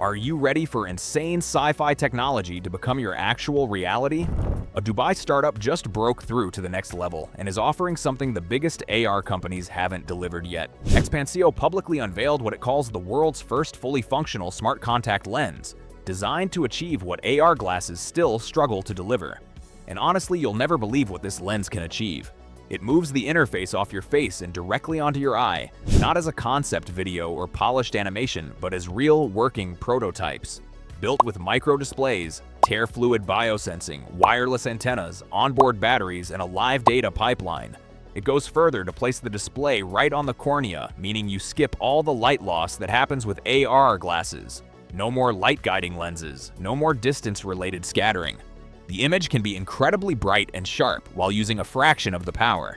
Are you ready for insane sci-fi technology to become your actual reality? A Dubai startup just broke through to the next level and is offering something the biggest AR companies haven't delivered yet. XPANCEO publicly unveiled what it calls the world's first fully functional smart contact lens, designed to achieve what AR glasses still struggle to deliver. And honestly, you'll never believe what this lens can achieve. It moves the interface off your face and directly onto your eye, not as a concept video or polished animation, but as real working prototypes. Built with micro displays, tear fluid biosensing, wireless antennas, onboard batteries, and a live data pipeline. It goes further to place the display right on the cornea, meaning you skip all the light loss that happens with AR glasses. No more light guiding lenses, no more distance-related scattering. The image can be incredibly bright and sharp while using a fraction of the power.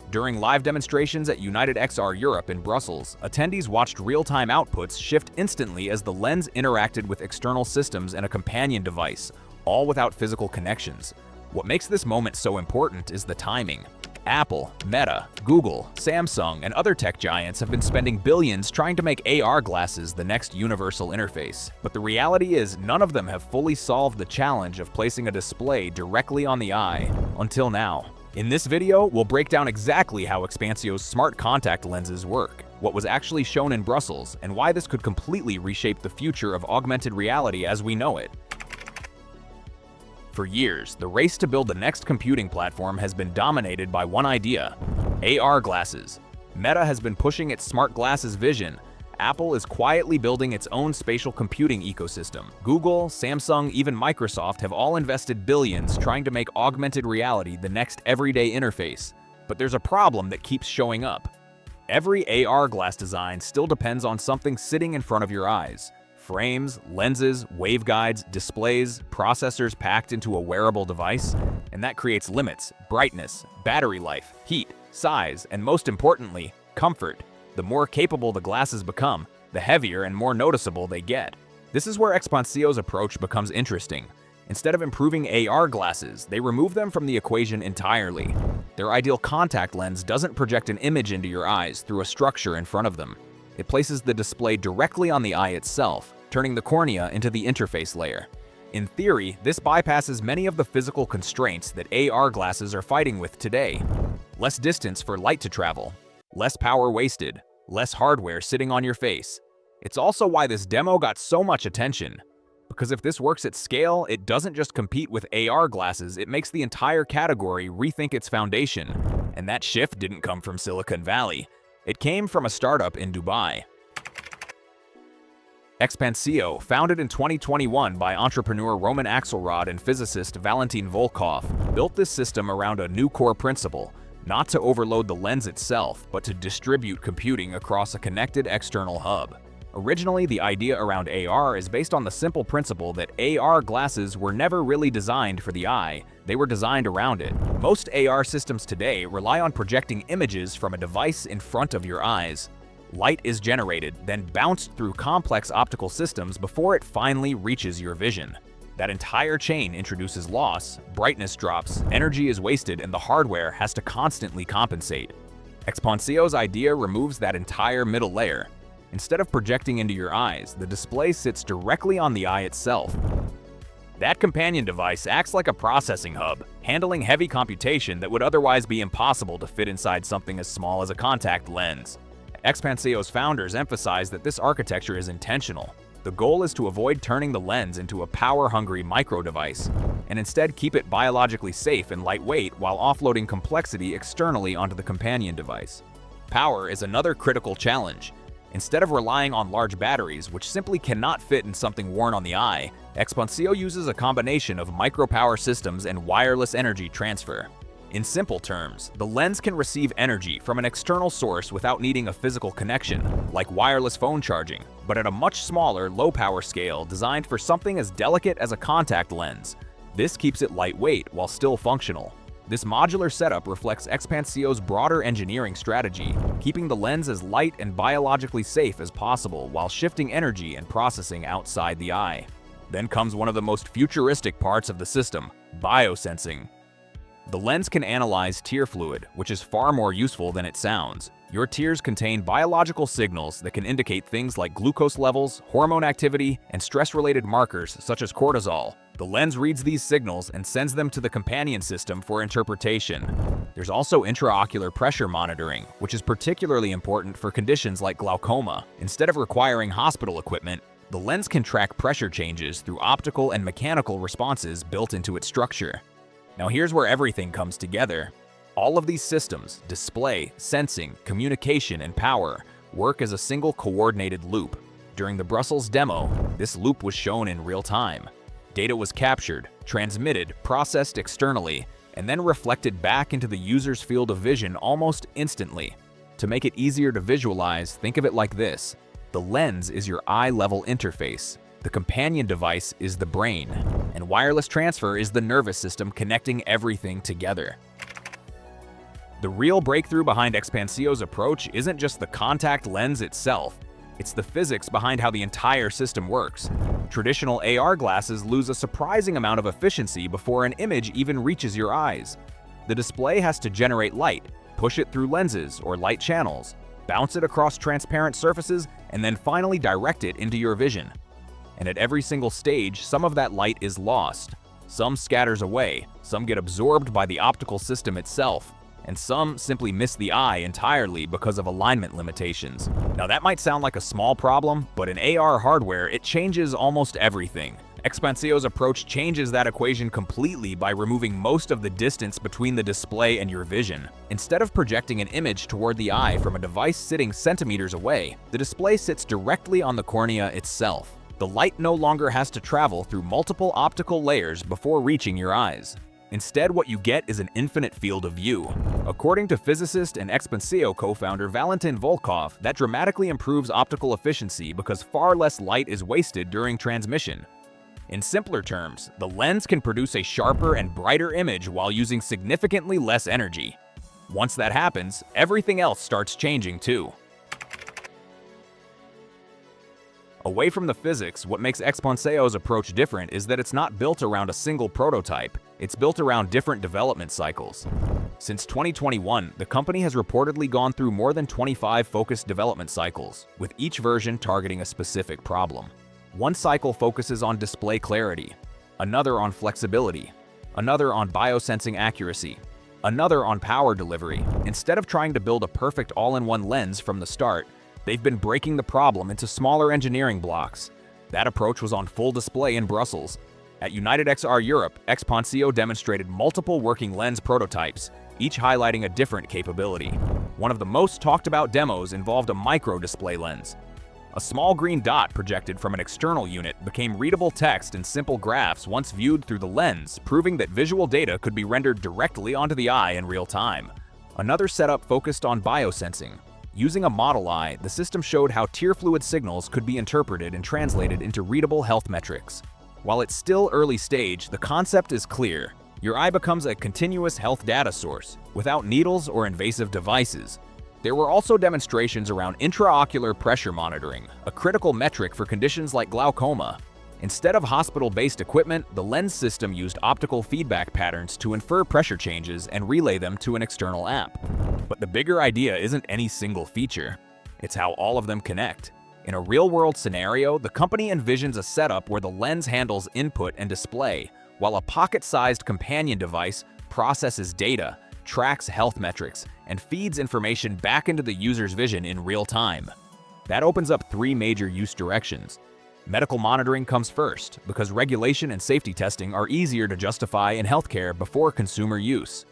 During live demonstrations at United XR Europe in Brussels, attendees watched real-time outputs shift instantly as the lens interacted with external systems and a companion device, all without physical connections. What makes this moment so important is the timing. Apple, Meta, Google, Samsung, and other tech giants have been spending billions trying to make AR glasses the next universal interface. But the reality is, none of them have fully solved the challenge of placing a display directly on the eye, until now. In this video, we'll break down exactly how XPANCEO's smart contact lenses work, what was actually shown in Brussels, and why this could completely reshape the future of augmented reality as we know it. For years, the race to build the next computing platform has been dominated by one idea: AR glasses. Meta has been pushing its smart glasses vision. Apple is quietly building its own spatial computing ecosystem. Google, Samsung, even Microsoft have all invested billions trying to make augmented reality the next everyday interface. But there's a problem that keeps showing up. Every AR glass design still depends on something sitting in front of your eyes. Frames, lenses, waveguides, displays, processors packed into a wearable device, and that creates limits: brightness, battery life, heat, size, and most importantly, comfort. The more capable the glasses become, the heavier and more noticeable they get. This is where XPANCEO's approach becomes interesting. Instead of improving AR glasses, they remove them from the equation entirely. Their ideal contact lens doesn't project an image into your eyes through a structure in front of them. It places the display directly on the eye itself, turning the cornea into the interface layer. In theory, this bypasses many of the physical constraints that AR glasses are fighting with today. Less distance for light to travel, less power wasted, less hardware sitting on your face. It's also why this demo got so much attention. Because if this works at scale, it doesn't just compete with AR glasses, it makes the entire category rethink its foundation. And that shift didn't come from Silicon Valley. It came from a startup in Dubai. XPANCEO, founded in 2021 by entrepreneur Roman Axelrod and physicist Valentin Volkov, built this system around a new core principle: not to overload the lens itself, but to distribute computing across a connected external hub. Originally, the idea around AR is based on the simple principle that AR glasses were never really designed for the eye, they were designed around it. Most AR systems today rely on projecting images from a device in front of your eyes. Light is generated, then bounced through complex optical systems before it finally reaches your vision. That entire chain introduces loss, brightness drops, energy is wasted, and the hardware has to constantly compensate. XPANCEO's idea removes that entire middle layer. Instead of projecting into your eyes, the display sits directly on the eye itself. That companion device acts like a processing hub, handling heavy computation that would otherwise be impossible to fit inside something as small as a contact lens. XPANCEO's founders emphasize that this architecture is intentional. The goal is to avoid turning the lens into a power-hungry micro-device, and instead keep it biologically safe and lightweight while offloading complexity externally onto the companion device. Power is another critical challenge. Instead of relying on large batteries, which simply cannot fit in something worn on the eye, XPANCEO uses a combination of micro-power systems and wireless energy transfer. In simple terms, the lens can receive energy from an external source without needing a physical connection, like wireless phone charging, but at a much smaller, low-power scale designed for something as delicate as a contact lens. This keeps it lightweight while still functional. This modular setup reflects XPANCEO's broader engineering strategy, keeping the lens as light and biologically safe as possible while shifting energy and processing outside the eye. Then comes one of the most futuristic parts of the system: biosensing. The lens can analyze tear fluid, which is far more useful than it sounds. Your tears contain biological signals that can indicate things like glucose levels, hormone activity, and stress-related markers such as cortisol. The lens reads these signals and sends them to the companion system for interpretation. There's also intraocular pressure monitoring, which is particularly important for conditions like glaucoma. Instead of requiring hospital equipment, the lens can track pressure changes through optical and mechanical responses built into its structure. Now here's where everything comes together. All of these systems, display, sensing, communication, and power, work as a single coordinated loop. During the Brussels demo, this loop was shown in real time. Data was captured, transmitted, processed externally, and then reflected back into the user's field of vision almost instantly. To make it easier to visualize, think of it like this. The lens is your eye-level interface. The companion device is the brain, and wireless transfer is the nervous system connecting everything together. The real breakthrough behind XPANCEO's approach isn't just the contact lens itself, it's the physics behind how the entire system works. Traditional AR glasses lose a surprising amount of efficiency before an image even reaches your eyes. The display has to generate light, push it through lenses or light channels, bounce it across transparent surfaces, and then finally direct it into your vision. And at every single stage, some of that light is lost. Some scatters away, some get absorbed by the optical system itself, and some simply miss the eye entirely because of alignment limitations. Now that might sound like a small problem, but in AR hardware, it changes almost everything. XPANCEO's approach changes that equation completely by removing most of the distance between the display and your vision. Instead of projecting an image toward the eye from a device sitting centimeters away, the display sits directly on the cornea itself. The light no longer has to travel through multiple optical layers before reaching your eyes. Instead, what you get is an infinite field of view. According to physicist and XPANCEO co-founder Valentin Volkov, that dramatically improves optical efficiency because far less light is wasted during transmission. In simpler terms, the lens can produce a sharper and brighter image while using significantly less energy. Once that happens, everything else starts changing too. Away from the physics, what makes XPANCEO's approach different is that it's not built around a single prototype, it's built around different development cycles. Since 2021, the company has reportedly gone through more than 25 focused development cycles, with each version targeting a specific problem. One cycle focuses on display clarity, another on flexibility, another on biosensing accuracy, another on power delivery. Instead of trying to build a perfect all-in-one lens from the start, they've been breaking the problem into smaller engineering blocks. That approach was on full display in Brussels. At United XR Europe, XPANCEO demonstrated multiple working lens prototypes, each highlighting a different capability. One of the most talked about demos involved a micro-display lens. A small green dot projected from an external unit became readable text and simple graphs once viewed through the lens, proving that visual data could be rendered directly onto the eye in real time. Another setup focused on biosensing. Using a model eye, the system showed how tear fluid signals could be interpreted and translated into readable health metrics. While it's still early stage, the concept is clear. Your eye becomes a continuous health data source, without needles or invasive devices. There were also demonstrations around intraocular pressure monitoring, a critical metric for conditions like glaucoma. Instead of hospital-based equipment, the lens system used optical feedback patterns to infer pressure changes and relay them to an external app. But the bigger idea isn't any single feature. It's how all of them connect. In a real-world scenario, the company envisions a setup where the lens handles input and display, while a pocket-sized companion device processes data, tracks health metrics, and feeds information back into the user's vision in real time. That opens up three major use directions. Medical monitoring comes first, because regulation and safety testing are easier to justify in healthcare before consumer use.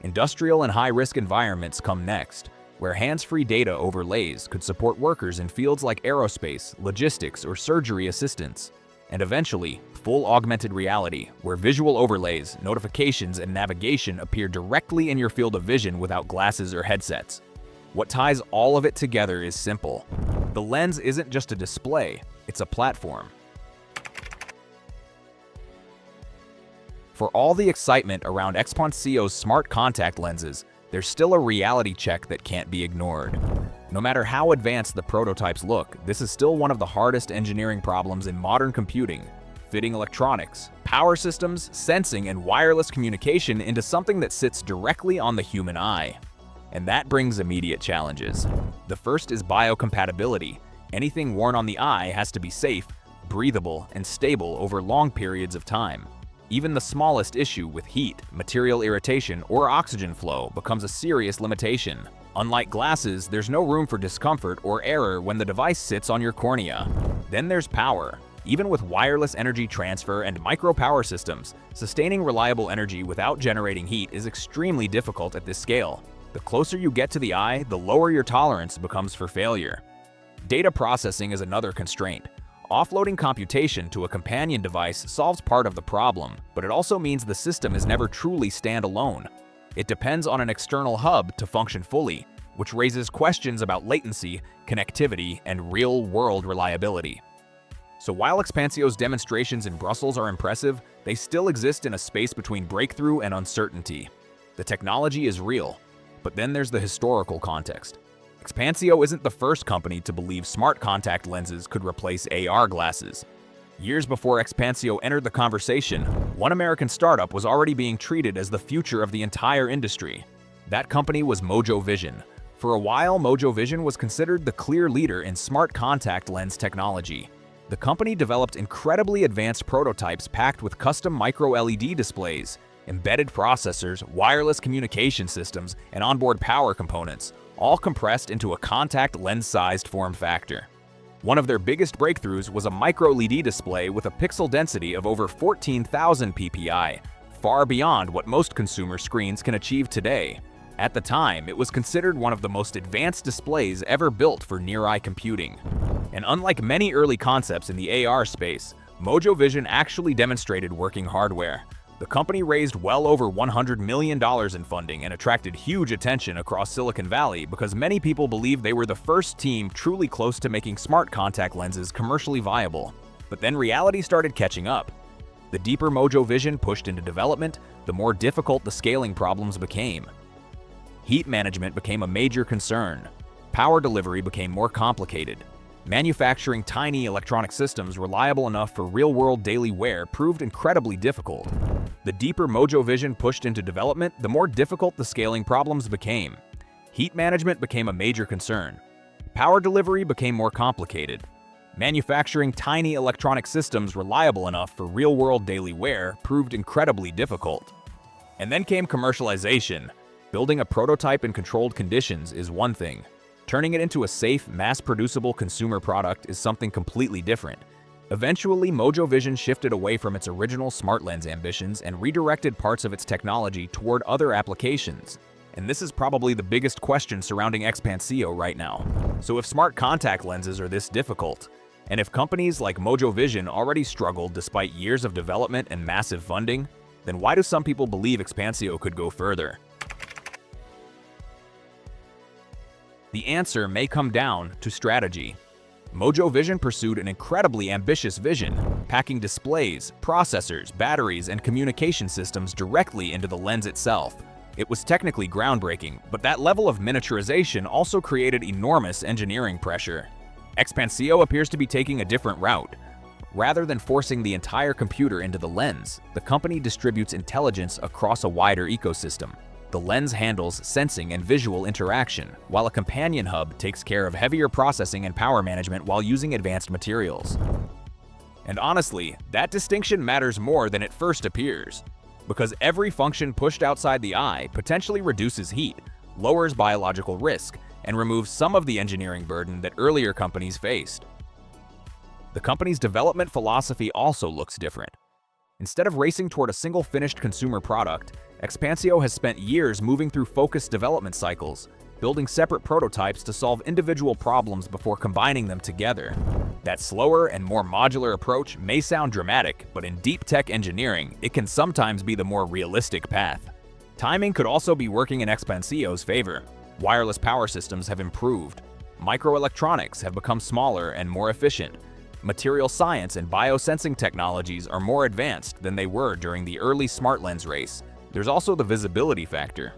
Industrial and high-risk environments come next, where hands-free data overlays could support workers in fields like aerospace, logistics, or surgery assistance. And eventually, full augmented reality, where visual overlays, notifications, and navigation appear directly in your field of vision without glasses or headsets. What ties all of it together is simple. The lens isn't just a display, it's a platform. For all the excitement around XPANCEO's smart contact lenses, there's still a reality check that can't be ignored. No matter how advanced the prototypes look, this is still one of the hardest engineering problems in modern computing: fitting electronics, power systems, sensing, and wireless communication into something that sits directly on the human eye. And that brings immediate challenges. The first is biocompatibility. Anything worn on the eye has to be safe, breathable, and stable over long periods of time. Even the smallest issue with heat, material irritation, or oxygen flow becomes a serious limitation. Unlike glasses, there's no room for discomfort or error when the device sits on your cornea. Then there's power. Even with wireless energy transfer and micro power systems, sustaining reliable energy without generating heat is extremely difficult at this scale. The closer you get to the eye, the lower your tolerance becomes for failure. Data processing is another constraint. Offloading computation to a companion device solves part of the problem, but it also means the system is never truly standalone. It depends on an external hub to function fully, which raises questions about latency, connectivity, and real-world reliability. So while XPANCEO's demonstrations in Brussels are impressive, they still exist in a space between breakthrough and uncertainty. The technology is real, but then there's the historical context. XPANCEO isn't the first company to believe smart contact lenses could replace AR glasses. Years before XPANCEO entered the conversation, one American startup was already being treated as the future of the entire industry. That company was Mojo Vision. For a while, Mojo Vision was considered the clear leader in smart contact lens technology. The company developed incredibly advanced prototypes packed with custom micro-LED displays, embedded processors, wireless communication systems, and onboard power components, all compressed into a contact lens-sized form factor. One of their biggest breakthroughs was a micro-LED display with a pixel density of over 14,000 ppi, far beyond what most consumer screens can achieve today. At the time, it was considered one of the most advanced displays ever built for near-eye computing. And unlike many early concepts in the AR space, Mojo Vision actually demonstrated working hardware. The company raised well over $100 million in funding and attracted huge attention across Silicon Valley because many people believed they were the first team truly close to making smart contact lenses commercially viable. But then reality started catching up. The deeper Mojo Vision pushed into development, the more difficult the scaling problems became. Heat management became a major concern. Power delivery became more complicated. Manufacturing tiny electronic systems reliable enough for real-world daily wear proved incredibly difficult. The deeper Mojo Vision pushed into development, the more difficult the scaling problems became. Heat management became a major concern. Power delivery became more complicated. Manufacturing tiny electronic systems reliable enough for real-world daily wear proved incredibly difficult. And then came commercialization. Building a prototype in controlled conditions is one thing. Turning it into a safe, mass-producible consumer product is something completely different. Eventually, Mojo Vision shifted away from its original smart lens ambitions and redirected parts of its technology toward other applications. And this is probably the biggest question surrounding XPANCEO right now. So if smart contact lenses are this difficult, and if companies like Mojo Vision already struggled despite years of development and massive funding, then why do some people believe XPANCEO could go further? The answer may come down to strategy. Mojo Vision pursued an incredibly ambitious vision, packing displays, processors, batteries, and communication systems directly into the lens itself. It was technically groundbreaking, but that level of miniaturization also created enormous engineering pressure. XPANCEO appears to be taking a different route. Rather than forcing the entire computer into the lens, the company distributes intelligence across a wider ecosystem. The lens handles sensing and visual interaction, while a companion hub takes care of heavier processing and power management while using advanced materials. And honestly, that distinction matters more than it first appears, because every function pushed outside the eye potentially reduces heat, lowers biological risk, and removes some of the engineering burden that earlier companies faced. The company's development philosophy also looks different. Instead of racing toward a single finished consumer product, XPANCEO has spent years moving through focused development cycles, building separate prototypes to solve individual problems before combining them together. That slower and more modular approach may sound dramatic, but in deep tech engineering, it can sometimes be the more realistic path. Timing could also be working in XPANCEO's favor. Wireless power systems have improved. Microelectronics have become smaller and more efficient. Material science and biosensing technologies are more advanced than they were during the early smart lens race. There's also the visibility factor.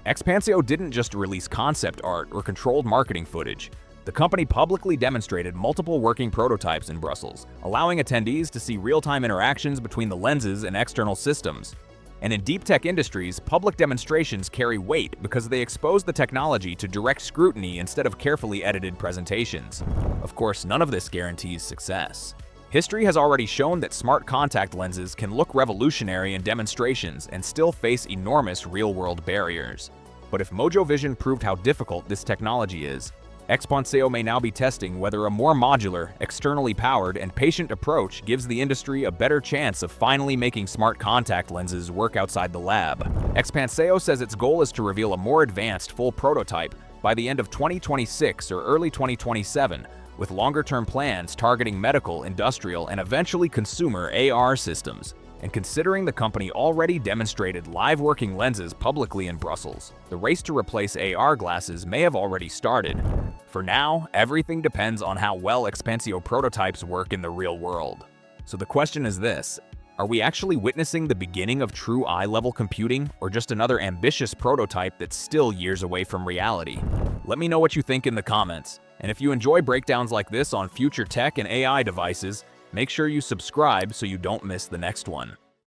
XPANCEO didn't just release concept art or controlled marketing footage. The company publicly demonstrated multiple working prototypes in Brussels, allowing attendees to see real-time interactions between the lenses and external systems. And in deep tech industries, public demonstrations carry weight because they expose the technology to direct scrutiny instead of carefully edited presentations. Of course, none of this guarantees success. History has already shown that smart contact lenses can look revolutionary in demonstrations and still face enormous real-world barriers. But if Mojo Vision proved how difficult this technology is, XPANCEO may now be testing whether a more modular, externally powered, and patient approach gives the industry a better chance of finally making smart contact lenses work outside the lab. XPANCEO says its goal is to reveal a more advanced full prototype by the end of 2026 or early 2027, with longer-term plans targeting medical, industrial, and eventually consumer AR systems. And considering the company already demonstrated live working lenses publicly in Brussels, the race to replace AR glasses may have already started. For now, everything depends on how well XPANCEO prototypes work in the real world. So the question is this: are we actually witnessing the beginning of true eye-level computing, or just another ambitious prototype that's still years away from reality? Let me know what you think in the comments. And if you enjoy breakdowns like this on future tech and AI devices, make sure you subscribe so you don't miss the next one.